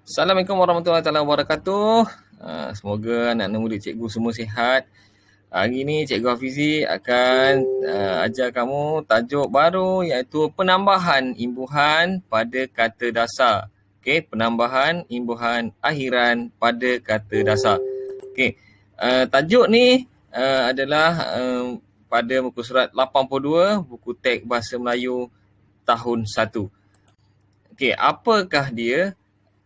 Assalamualaikum warahmatullahi wabarakatuh. Semoga anak-anak murid cikgu semua sihat. Hari ini Cikgu Hafizi akan ajar kamu tajuk baru iaitu penambahan imbuhan pada kata dasar. Okey, penambahan imbuhan akhiran pada kata dasar. Okey, tajuk ni adalah pada muka surat 82 buku teks Bahasa Melayu tahun 1. Okey, apakah dia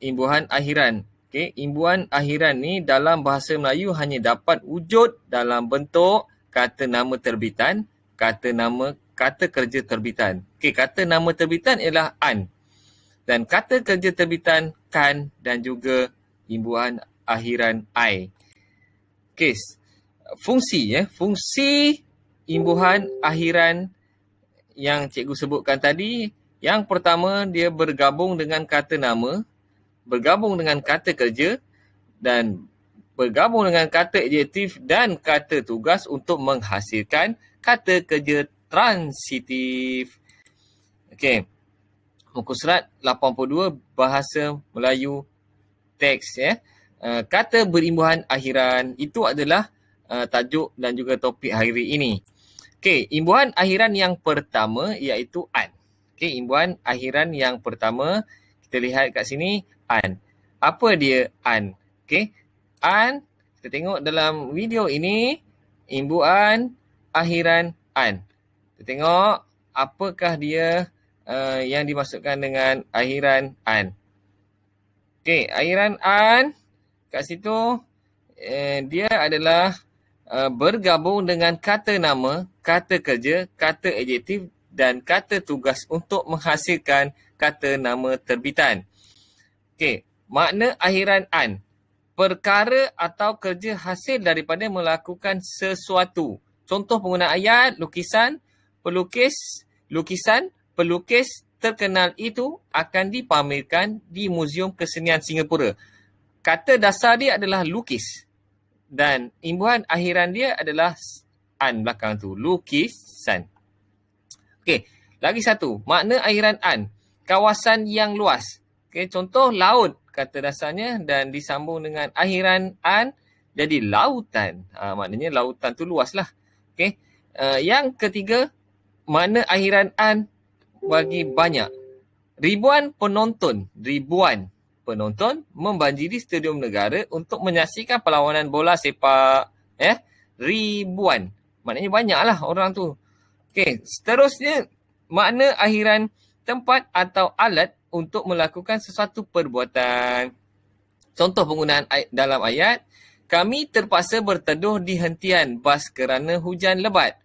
imbuhan akhiran? Okey, imbuhan akhiran ni dalam bahasa Melayu hanya dapat wujud dalam bentuk kata nama terbitan, kata kerja terbitan. Okey, kata nama terbitan ialah an. Dan kata kerja terbitan kan dan juga imbuhan akhiran ai. Okey, fungsi imbuhan akhiran yang cikgu sebutkan tadi, yang pertama dia bergabung dengan kata nama, bergabung dengan kata kerja dan bergabung dengan kata adjektif dan kata tugas untuk menghasilkan kata kerja transitif. Okey. Muka surat 82 Bahasa Melayu teks ya. Kata berimbuhan akhiran itu adalah tajuk dan juga topik hari ini. Okey, imbuhan akhiran yang pertama iaitu an. Okey, imbuhan akhiran yang pertama kita lihat kat sini an. Apa dia an? Okey, an kita tengok dalam video ini imbuhan akhiran an. Kita tengok apakah dia yang dimaksudkan dengan akhiran an. Okey, akhiran an kat situ dia adalah bergabung dengan kata nama, kata kerja, kata adjektif dan kata tugas untuk menghasilkan kata nama terbitan. Okey, makna akhiran an, perkara atau kerja hasil daripada melakukan sesuatu. Contoh penggunaan ayat, pelukis terkenal itu akan dipamerkan di Muzium Kesenian Singapura. Kata dasar dia adalah lukis. Dan imbuhan akhiran dia adalah an belakang tu, lukisan. Okey, lagi satu, makna akhiran an, kawasan yang luas. Okey, contoh laut kata dasarnya dan disambung dengan akhiran an jadi lautan. Maknanya lautan tu luas lah. Okey, yang ketiga, makna akhiran an bagi banyak. Ribuan penonton membanjiri Stadium Negara untuk menyaksikan perlawanan bola sepak. Ribuan. Maknanya banyaklah orang tu. Okey, seterusnya makna akhiran tempat atau alat untuk melakukan sesuatu perbuatan. Contoh penggunaan dalam ayat, kami terpaksa berteduh di hentian bas kerana hujan lebat.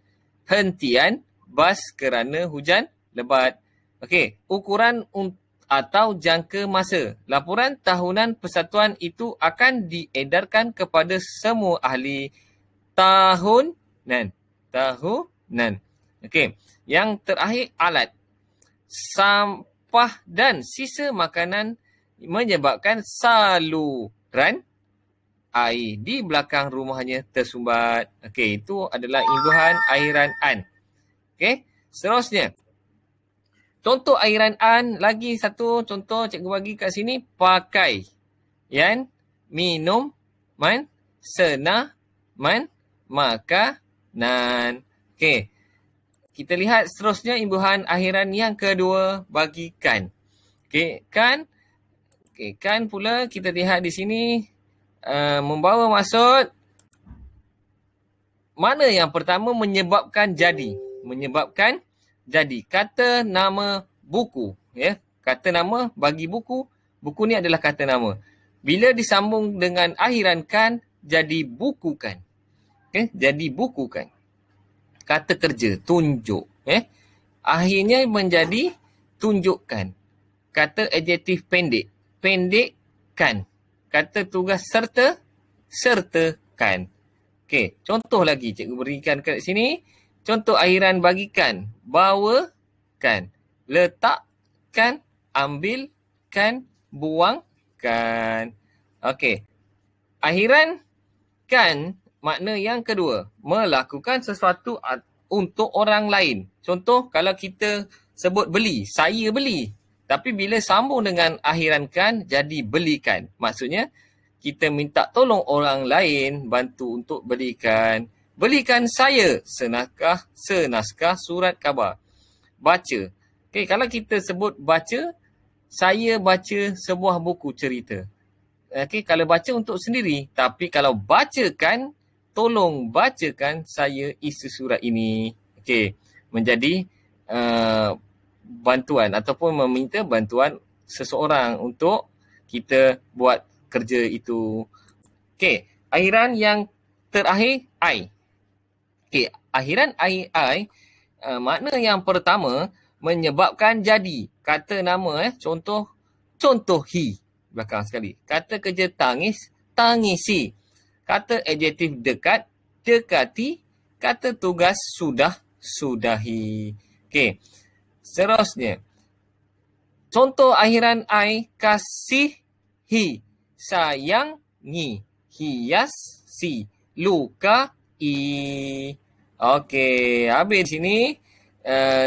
Hentian bas kerana hujan lebat. Okey, ukuran atau jangka masa. Laporan tahunan persatuan itu akan diedarkan kepada semua ahli tahunan. Okey, yang terakhir alat. Sampah dan sisa makanan menyebabkan saluran air di belakang rumahnya tersumbat. Okey, itu adalah imbuhan akhiran an. Okey, seterusnya. Contoh akhiran an, lagi satu contoh cikgu bagi kat sini, pakai, yan, minum, man, sena, man, makanan. Okey, kita lihat seterusnya imbuhan akhiran yang kedua, bagi kan. Okey, kan. Okey, kan pula kita lihat di sini membawa maksud mana yang pertama menyebabkan jadi. Kata nama buku, ya. Kata nama bagi buku, buku ni adalah kata nama. Bila disambung dengan akhiran kan, jadi bukukan. Okay? Jadi bukukan. Kata kerja, tunjuk. Akhirnya menjadi tunjukkan. Kata adjektif pendek, pendekkan. Kata tugas sertakan. Okey, contoh lagi cikgu berikan kat sini. Contoh akhiran bagikan, bawakan, letakkan, ambilkan, buangkan. Okey, akhiran kan makna yang kedua, melakukan sesuatu untuk orang lain. Contoh kalau kita sebut beli, saya beli. Tapi bila sambung dengan akhiran kan, jadi belikan. Maksudnya, kita minta tolong orang lain bantu untuk belikan. Belikan saya senaskah surat khabar. Baca. Okay, kalau kita sebut baca, saya baca sebuah buku cerita. Okay, kalau baca untuk sendiri. Tapi kalau bacakan, tolong bacakan saya isi surat ini. Okay, menjadi bantuan ataupun meminta bantuan seseorang untuk kita buat kerja itu. Okey, akhiran yang terakhir I. Okey, akhiran I makna yang pertama menyebabkan jadi. Kata nama contohi belakang sekali. Kata kerja tangis, tangisi. Kata adjektif dekat, dekati. Kata tugas sudahi. Okey. Seterusnya. Contoh akhiran I, kasihi, sayangi, hiasi, lukai. Okey, habis sini.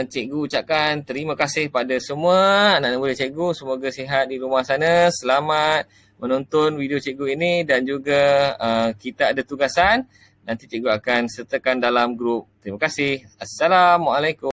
Cikgu ucapkan terima kasih pada semua anak-anak muda cikgu. Semoga sihat di rumah sana. Selamat menonton video cikgu ini dan juga kita ada tugasan. Nanti cikgu akan sertakan dalam grup. Terima kasih. Assalamualaikum.